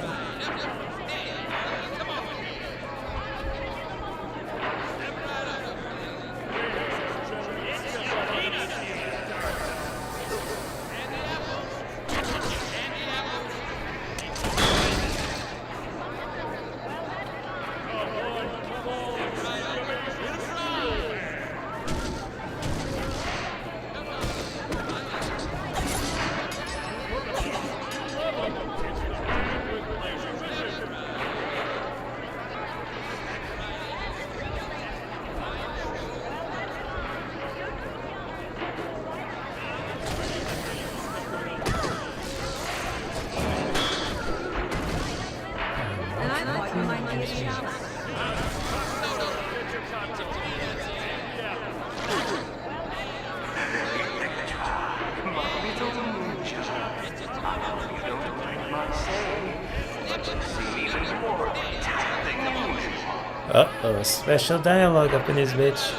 Uh-oh, special dialogue up in this bitch.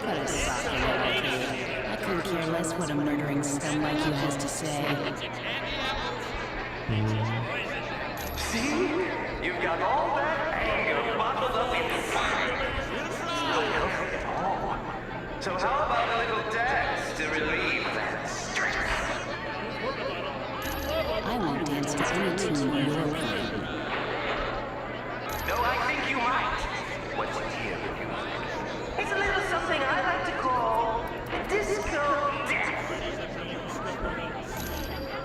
What a soccer kid. I couldn't care less what a murdering scum like you has to say. See? You've got all that anger bottled up inside. Not healthy at all. So how about a little dance to relieve that stress? I won't dance to any tune you're playing. Though I think you might. What's here with you? It's a little something I like to call disco dance.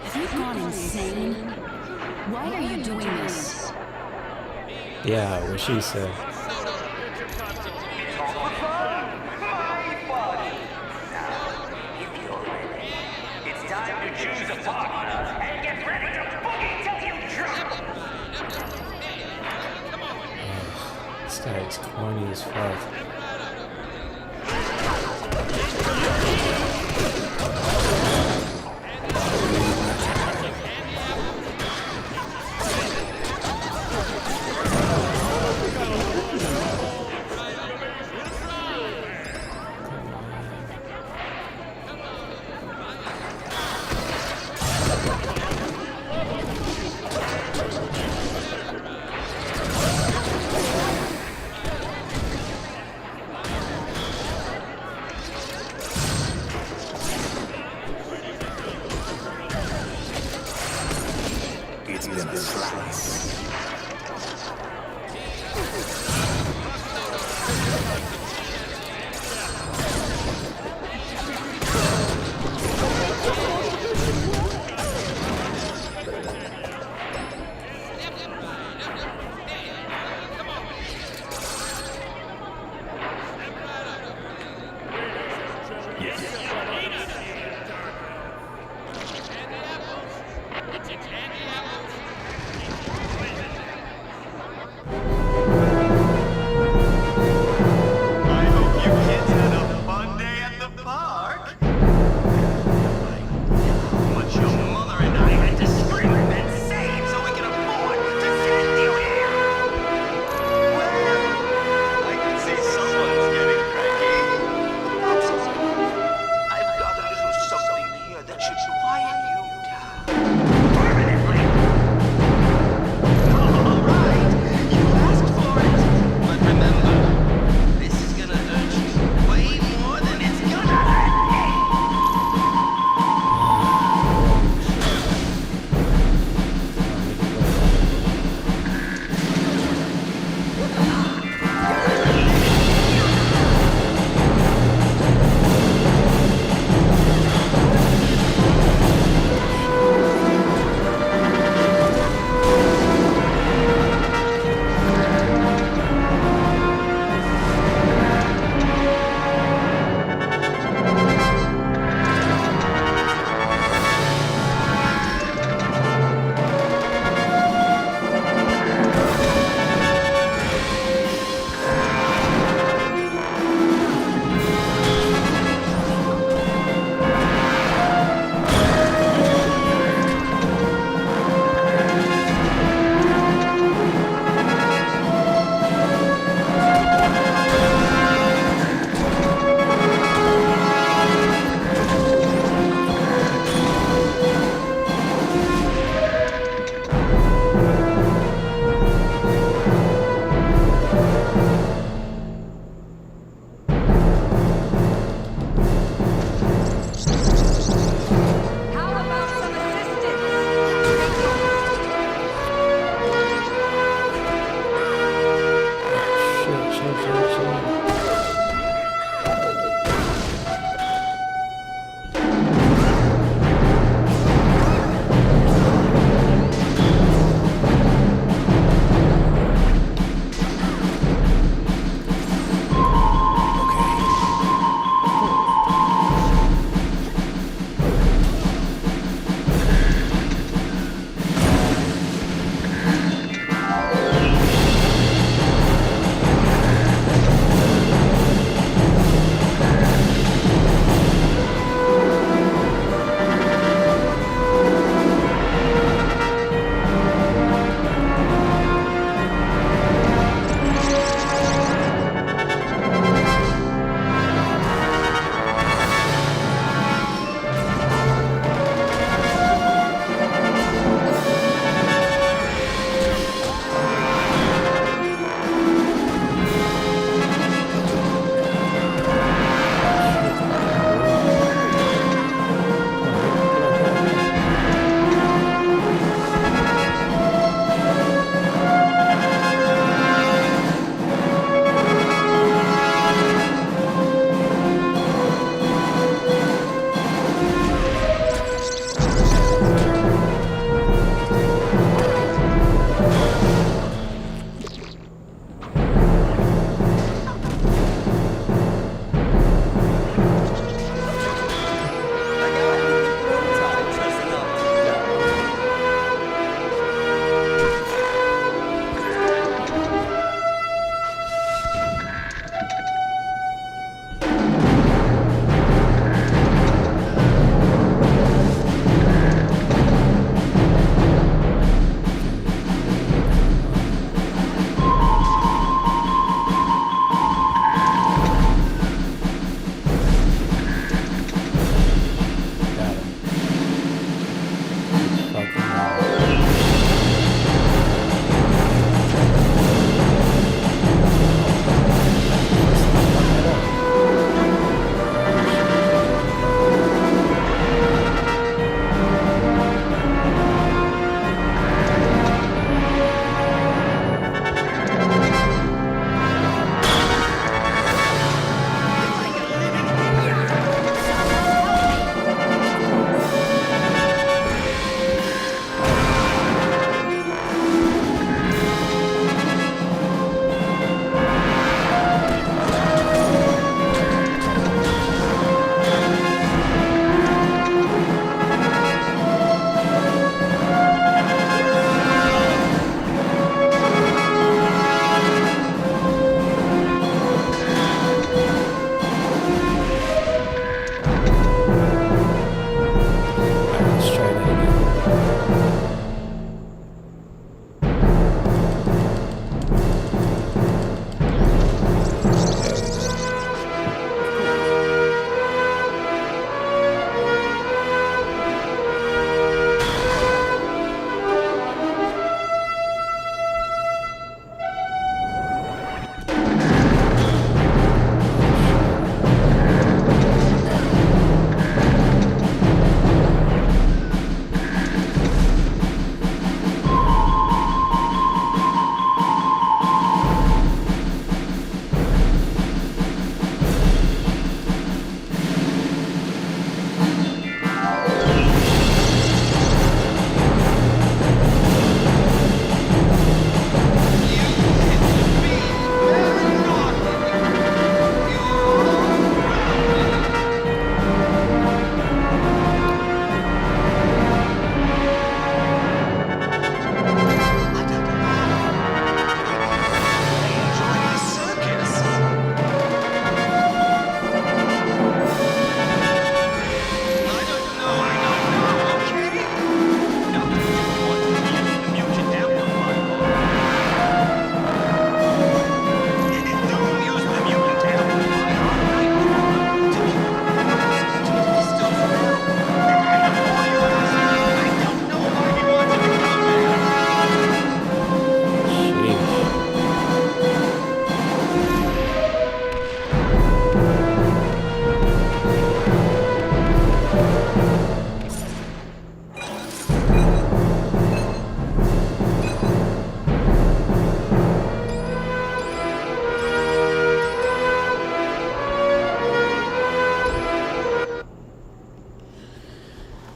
Have you gone insane? Why are you doing this? Yeah, what she said. It's time to choose a partner and get ready to boogie till you drop. This guy is corny as fuck. It's been a slice. Yes. I hope you kids had a fun day at the park. But your mother and I had to scream and save so we can afford to send you here. Well, I can see someone's getting cranky. That's all.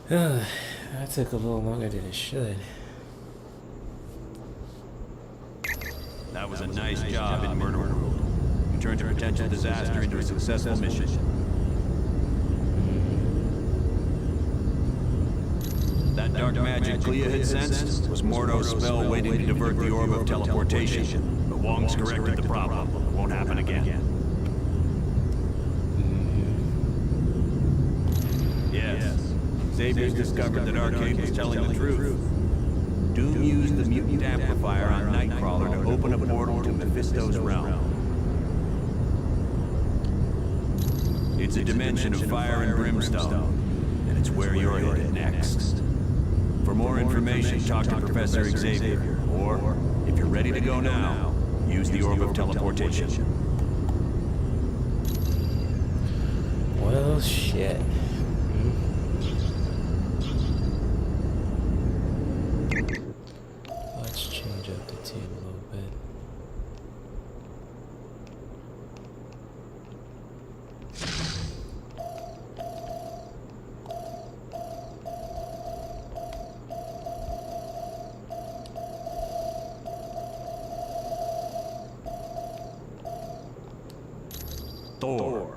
That took a little longer than it should. That was a nice job in Murder World. You turned a potential disaster into a successful mission. That dark magic Clea had sensed was Mordo's spell waiting to divert the orb of teleportation. But Wong's corrected the problem. It won't happen again. Yes. Xavier's discovered that Arcade was telling the truth. Doom used the mutant amplifier on Nightcrawler to open a portal to Mephisto's realm. It's a dimension of fire and brimstone, and it's where you're headed next. For more information, talk to Professor Xavier, or, if you're ready to go now, use the Orb of Teleportation. Well, shit. Let's change up the team a little bit. Thor.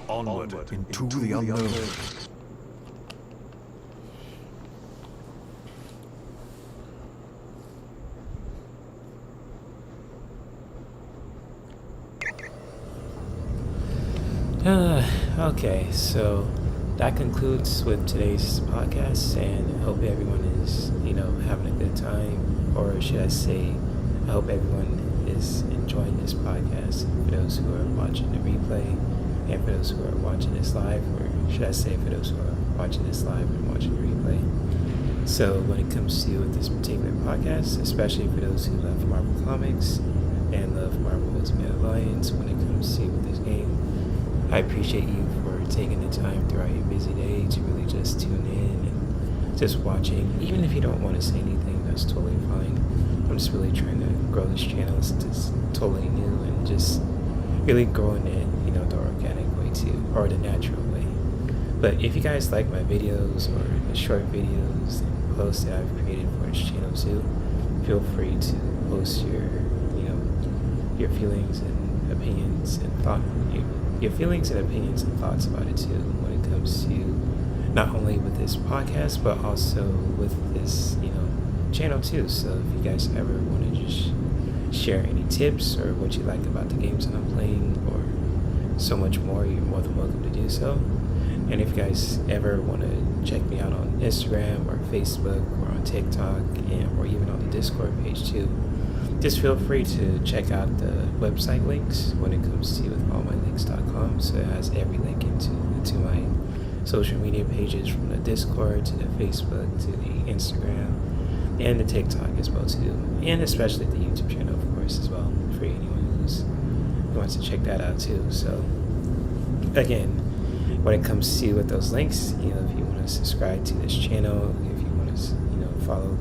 Onward into the unknown. Okay, so that concludes with today's podcast, and I hope everyone is, having a good time, or should I say, I hope everyone is enjoying this podcast. For those who are watching the replay, and for those who are watching this live, or should I say, for those who are watching this live and watching the replay. So when it comes to this particular podcast, especially for those who love Marvel Comics and love Marvel Ultimate Alliance, when it comes to this game, I appreciate you for taking the time throughout your busy day to really just tune in and just watching. Even if you don't want to say anything, that's totally fine. I'm just really trying to grow this channel since it's totally new and just really growing it, the organic way too, or the natural way. But if you guys like my videos or the short videos and posts that I've created for this channel too, feel free to post your feelings and opinions and your feelings and opinions and thoughts about it too, when it comes to not only with this podcast but also with this channel too. So if you guys ever want to just share any tips or what you like about the games that I'm playing or so much more, you're more than welcome to do so. And if you guys ever want to check me out on Instagram or Facebook or on TikTok or even on the Discord page too, just feel free to check out the website links when it comes to allmylinks.com. So it has every link to my social media pages, from the Discord to the Facebook to the Instagram and the TikTok as well too, and especially the YouTube channel of course as well, for anyone who wants to check that out too. So again, when it comes to with those links, if you want to subscribe to this channel, if you want to follow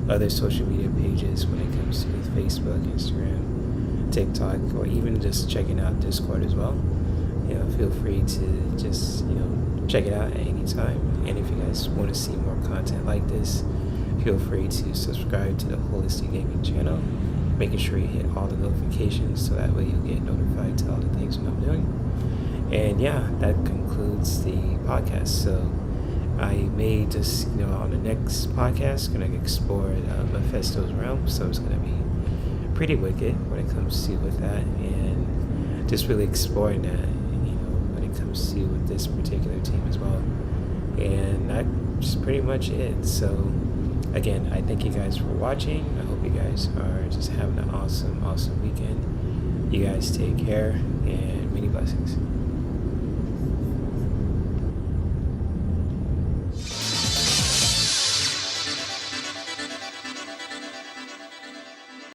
other social media pages when it comes to Facebook, Instagram, TikTok, or even just checking out Discord as well. Feel free to just, check it out at any time. And if you guys want to see more content like this, feel free to subscribe to the Holistic Gaming channel, making sure you hit all the notifications so that way you'll get notified to all the things that I'm doing. And yeah, that concludes the podcast. So I may just, on the next podcast, going to explore Mephisto's realm. So it's going to be pretty wicked when it comes to with that, and just really exploring that, when it comes to with this particular team as well. And that's pretty much it. So again, I thank you guys for watching. I hope you guys are just having an awesome weekend. You guys take care, and many blessings.